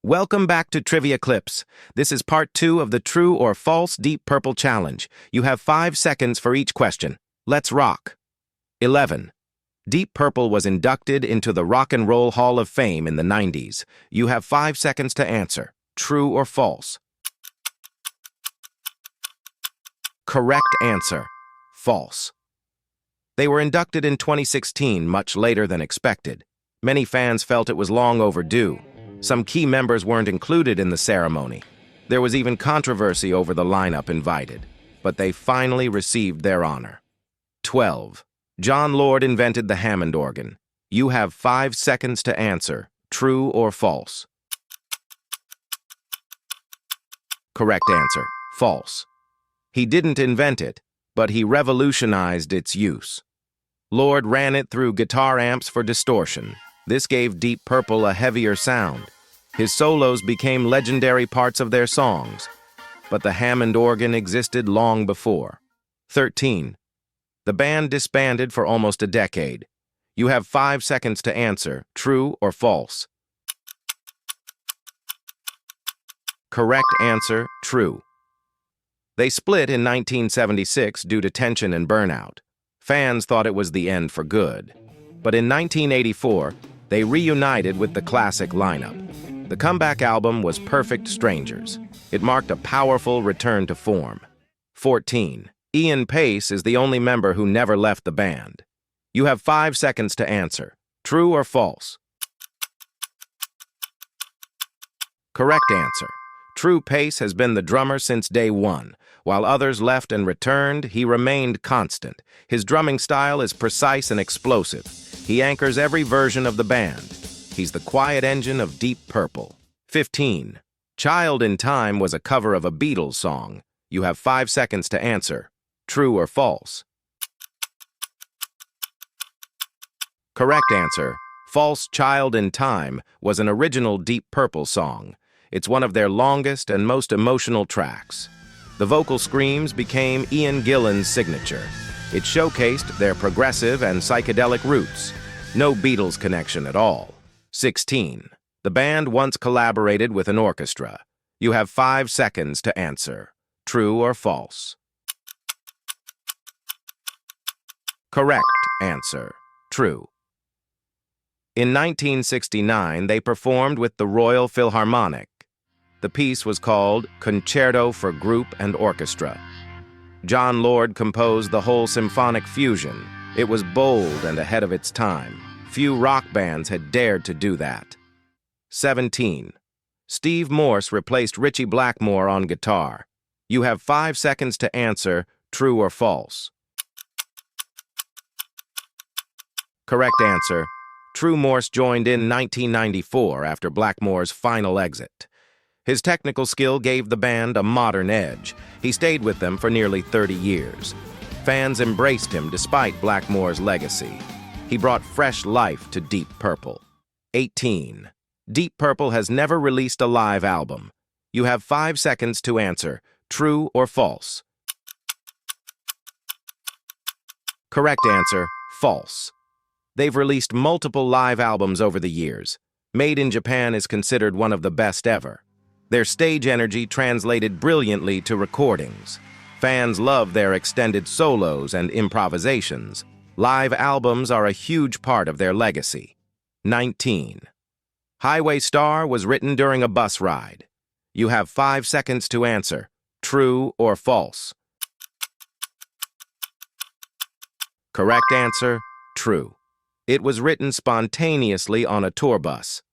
Welcome back to Trivia Clips. This is part 2 of the True or False Deep Purple Challenge. You have 5 seconds for each question. Let's rock. 11. Deep Purple was inducted into the Rock and Roll Hall of Fame in the 90s. You have 5 seconds to answer. True or false? Correct answer. False. They were inducted in 2016, much later than expected. Many fans felt it was long overdue. Some key members weren't included in the ceremony. There was even controversy over the lineup invited, but they finally received their honor. 12. Jon Lord invented the Hammond organ. You have 5 seconds to answer. True or false? Correct answer. False. He didn't invent it, but he revolutionized its use. Lord ran it through guitar amps for distortion. This gave Deep Purple a heavier sound. His solos became legendary parts of their songs, but the Hammond organ existed long before. 13. The band disbanded for almost a decade. You have 5 seconds to answer. True or false? Correct answer. True. They split in 1976 due to tension and burnout. Fans thought it was the end for good. But in 1984, they reunited with the classic lineup. The comeback album was Perfect Strangers. It marked a powerful return to form. 14. Ian Paice is the only member who never left the band. You have 5 seconds to answer. True or false? Correct answer. True. Paice has been the drummer since day one. While others left and returned, he remained constant. His drumming style is precise and explosive. He anchors every version of the band. He's the quiet engine of Deep Purple. 15. Child in Time was a cover of a Beatles song. You have 5 seconds to answer. True or false? Correct answer. False. Child in Time was an original Deep Purple song. It's one of their longest and most emotional tracks. The vocal screams became Ian Gillan's signature. It showcased their progressive and psychedelic roots. No Beatles connection at all. 16. The band once collaborated with an orchestra. You have 5 seconds to answer. True or false? Correct answer. True. In 1969, they performed with the Royal Philharmonic. The piece was called Concerto for Group and Orchestra. Jon Lord composed the whole symphonic fusion. It was bold and ahead of its time. Few rock bands had dared to do that. 17. Steve Morse replaced Ritchie Blackmore on guitar. You have 5 seconds to answer. True or false? Correct answer. True. Morse joined in 1994 after Blackmore's final exit. His technical skill gave the band a modern edge. He stayed with them for nearly 30 years. Fans embraced him despite Blackmore's legacy. He brought fresh life to Deep Purple. 18. Deep Purple has never released a live album. You have 5 seconds to answer. True or false? Correct answer. False. They've released multiple live albums over the years. Made in Japan is considered one of the best ever. Their stage energy translated brilliantly to recordings. Fans love their extended solos and improvisations. Live albums are a huge part of their legacy. 19. Highway Star was written during a bus ride. You have 5 seconds to answer. True or false? Correct answer. True. It was written spontaneously on a tour bus.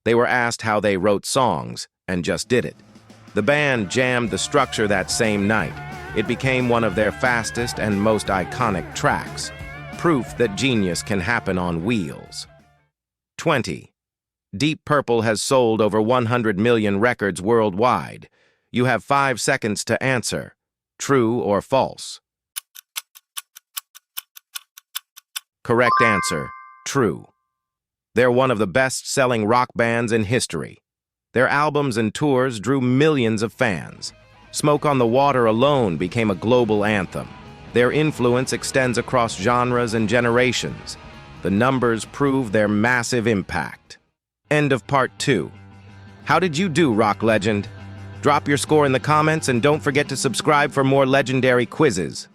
They were asked how they wrote songs, and just did it. The band jammed the structure that same night. It became one of their fastest and most iconic tracks. Proof that genius can happen on wheels. 20. Deep Purple has sold over 100 million records worldwide. You have 5 seconds to answer. True or false? Correct answer. True. They're one of the best-selling rock bands in history. Their albums and tours drew millions of fans. Smoke on the Water alone became a global anthem. Their influence extends across genres and generations. The numbers prove their massive impact. End of part 2. How did you do, rock legend? Drop your score in the comments and don't forget to subscribe for more legendary quizzes.